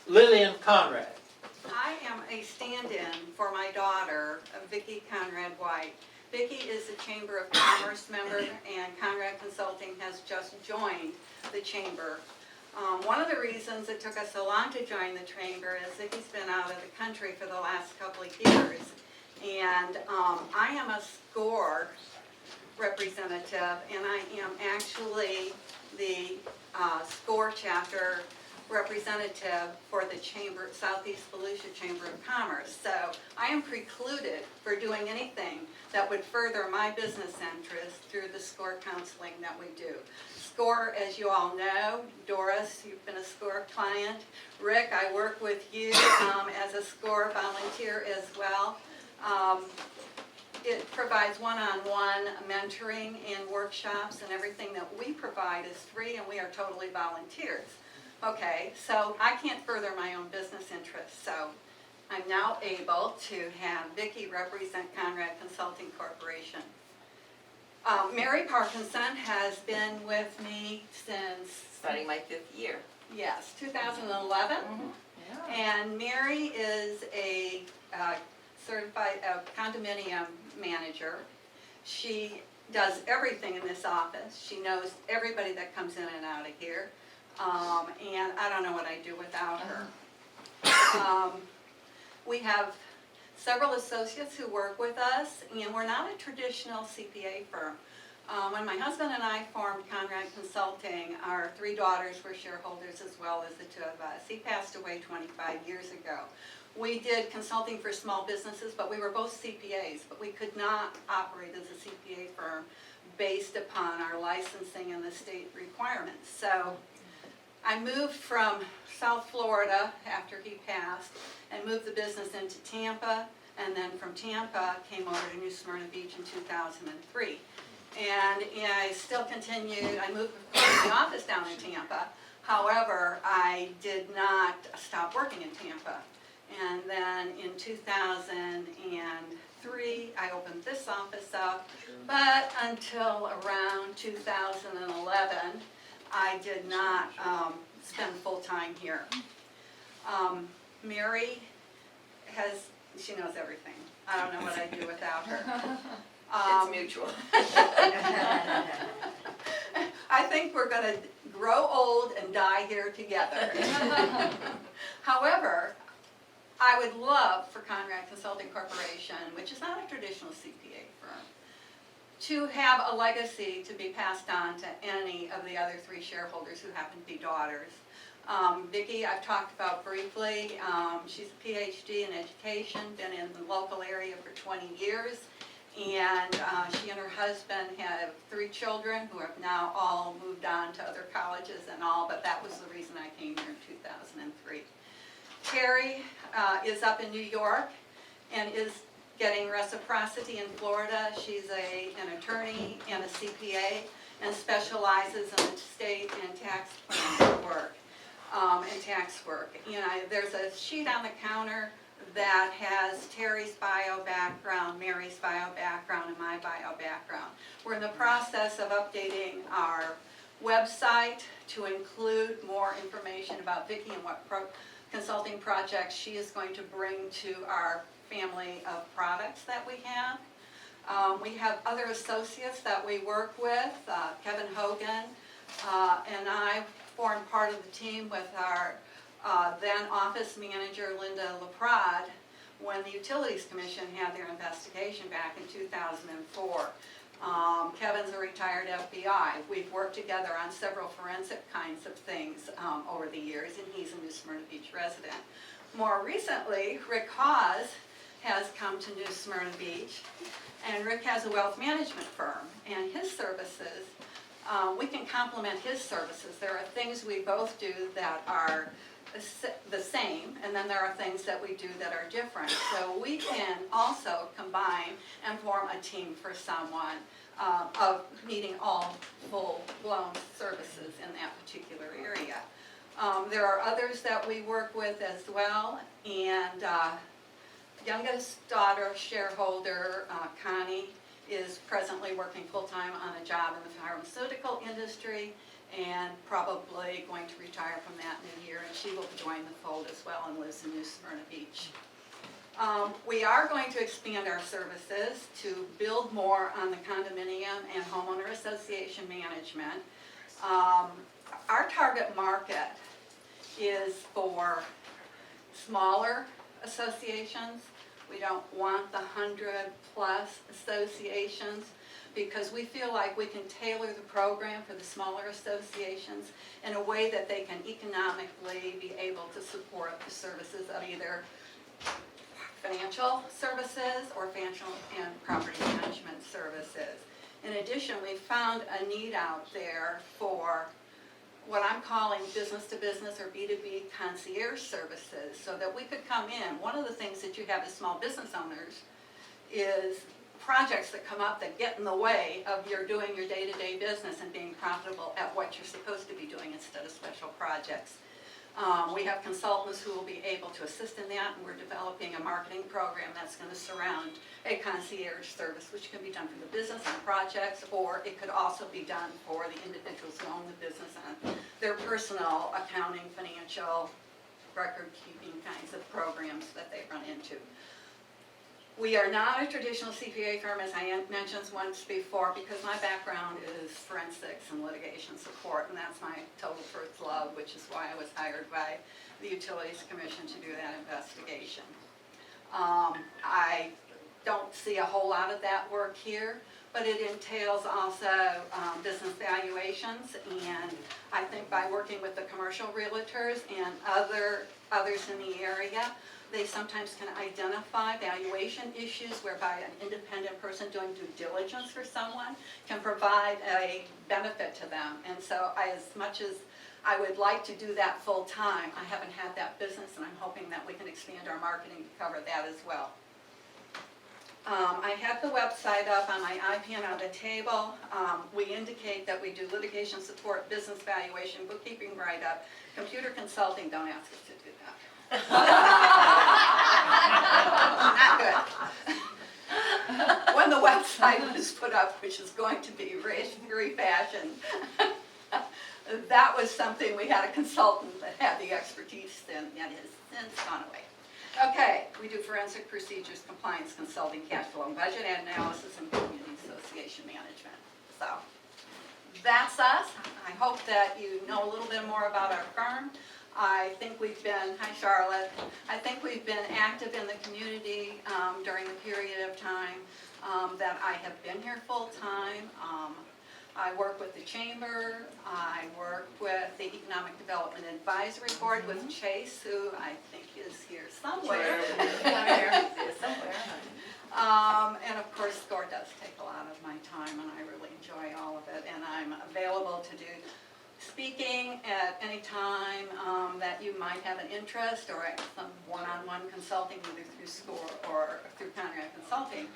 Lillian Conrad. I am a stand-in for my daughter, Vicki Conrad White. Vicki is a Chamber of Commerce member, and Conrad Consulting has just joined the Chamber. One of the reasons it took us so long to join the Chamber is Vicki's been out of the country for the last couple of years, and I am a SCORE representative, and I am actually the SCORE chapter representative for the Chamber, Southeast Volusia Chamber of Commerce. So I am precluded for doing anything that would further my business interests through the SCORE counseling that we do. SCORE, as you all know, Doris, you've been a SCORE client. Rick, I work with you as a SCORE volunteer as well. It provides one-on-one mentoring and workshops, and everything that we provide is free, and we are totally volunteers. Okay, so I can't further my own business interests, so I'm now able to have Vicki represent Conrad Consulting Corporation. Mary Parkinson has been with me since, Starting my 5th year. yes, 2011. Yeah. And Mary is a certified condominium manager. She does everything in this office. She knows everybody that comes in and out of here. And I don't know what I'd do without her. We have several associates who work with us, and we're not a traditional CPA firm. When my husband and I formed Conrad Consulting, our 3 daughters were shareholders as well as the 2 of us. He passed away 25 years ago. We did consulting for small businesses, but we were both CPAs, but we could not operate as a CPA firm based upon our licensing and the state requirements. So I moved from South Florida after he passed and moved the business into Tampa, and then from Tampa came over to New Smyrna Beach in 2003. And I still continued, I moved the office down in Tampa. However, I did not stop working in Tampa. And then in 2003, I opened this office up, but until around 2011, I did not spend full time here. Mary she knows everything. I don't know what I'd do without her. It's mutual. I think we're going to grow old and die here together. However, I would love for Conrad Consulting Corporation, which is not a traditional CPA firm, to have a legacy to be passed on to any of the other 3 shareholders who happen to be daughters. Vicki, I've talked about briefly. She's a PhD in education, been in the local area for 20 years, and she and her husband have 3 children who have now all moved on to other colleges and all, but that was the reason I came here in 2003. Terry is up in New York and is getting reciprocity in Florida. She's an attorney and a CPA and specializes in estate and tax planning work and tax work. There's a sheet on the counter that has Terry's bio background, Mary's bio background, and my bio background. We're in the process of updating our website to include more information about Vicki and what consulting projects she is going to bring to our family of products that we have. We have other associates that we work with. Kevin Hogan and I formed part of the team with our then office manager Linda LaPrade when the Utilities Commission had their investigation back in 2004. Kevin's a retired FBI. We've worked together on several forensic kinds of things over the years, and he's a New Smyrna Beach resident. More recently, Rick Hawes has come to New Smyrna Beach, and Rick has a wealth management firm, and his services, we can complement his services. There are things we both do that are the same, and then there are things that we do that are different. So we can also combine and form a team for someone of needing all full-blown services in that particular area. There are others that we work with as well, and youngest daughter shareholder, Connie, is presently working full-time on a job in the pharmaceutical industry, and probably going to retire from that in a year, and she will join the fold as well and lives in New Smyrna Beach. We are going to expand our services to build more on the condominium and homeowner association management. Our target market is for smaller associations. We don't want the 100+ associations because we feel like we can tailor the program for the smaller associations in a way that they can economically be able to support the services of either financial services or financial and property management services. In addition, we found a need out there for what I'm calling business-to-business or B2B concierge services, so that we could come in. One of the things that you have as small business owners is projects that come up that get in the way of your doing your day-to-day business and being profitable at what you're supposed to be doing instead of special projects. We have consultants who will be able to assist in that, and we're developing a marketing program that's going to surround a concierge service, which can be done for the business and projects, or it could also be done for the individuals who own the business and their personal accounting, financial, record-keeping kinds of programs that they run into. We are not a traditional CPA firm, as I mentioned once before, because my background is forensics and litigation support, and that's my total first love, which is why I was hired by the Utilities Commission to do that investigation. I don't see a whole lot of that work here, but it entails also business valuations, and I think by working with the commercial realtors and others in the area, they sometimes can identify valuation issues whereby an independent person doing due diligence for someone can provide a benefit to them. And so as much as I would like to do that full time, I haven't had that business, and I'm hoping that we can expand our marketing to cover that as well. I have the website up on my iPad on the table. We indicate that we do litigation support, business valuation, bookkeeping, write-up, computer consulting. Don't ask us to do that. Not good. When the website was put up, which is going to be refashioned, that was something we had a consultant that had the expertise in, and has since gone away. Okay, we do forensic procedures, compliance consulting, cash flow, budget analysis, and community association management. So that's us. I hope that you know a little bit more about our firm. I think we've been, hi Charlotte, I think we've been active in the community during the period of time that I have been here full time. I work with the Chamber, I work with the Economic Development Advisory Board with Chase, who I think is here somewhere. And of course, SCORE does take a lot of my time, and I really enjoy all of it, and I'm available to do speaking at any time that you might have an interest, or some one-on-one consulting, either through SCORE or through Conrad Consulting.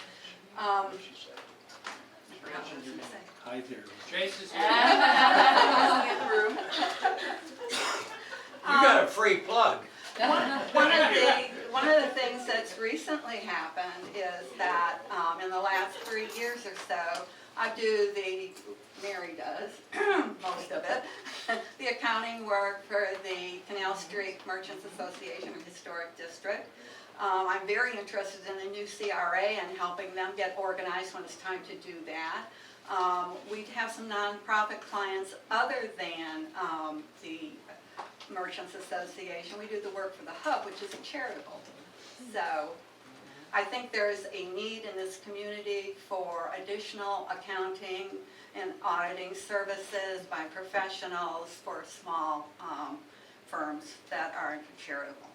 Hi there. Chase is here. In the room. You got a free plug. One of the things that's recently happened is that in the last 3 years or so, Mary does, most of it, the accounting work for the Canal Street Merchants Association or Historic District. I'm very interested in the new CRA and helping them get organized when it's time to do that. We have some nonprofit clients other than the Merchants Association. We do the work for the Hub, which is charitable. So I think there's a need in this community for additional accounting and auditing services by professionals for small firms that are charitable.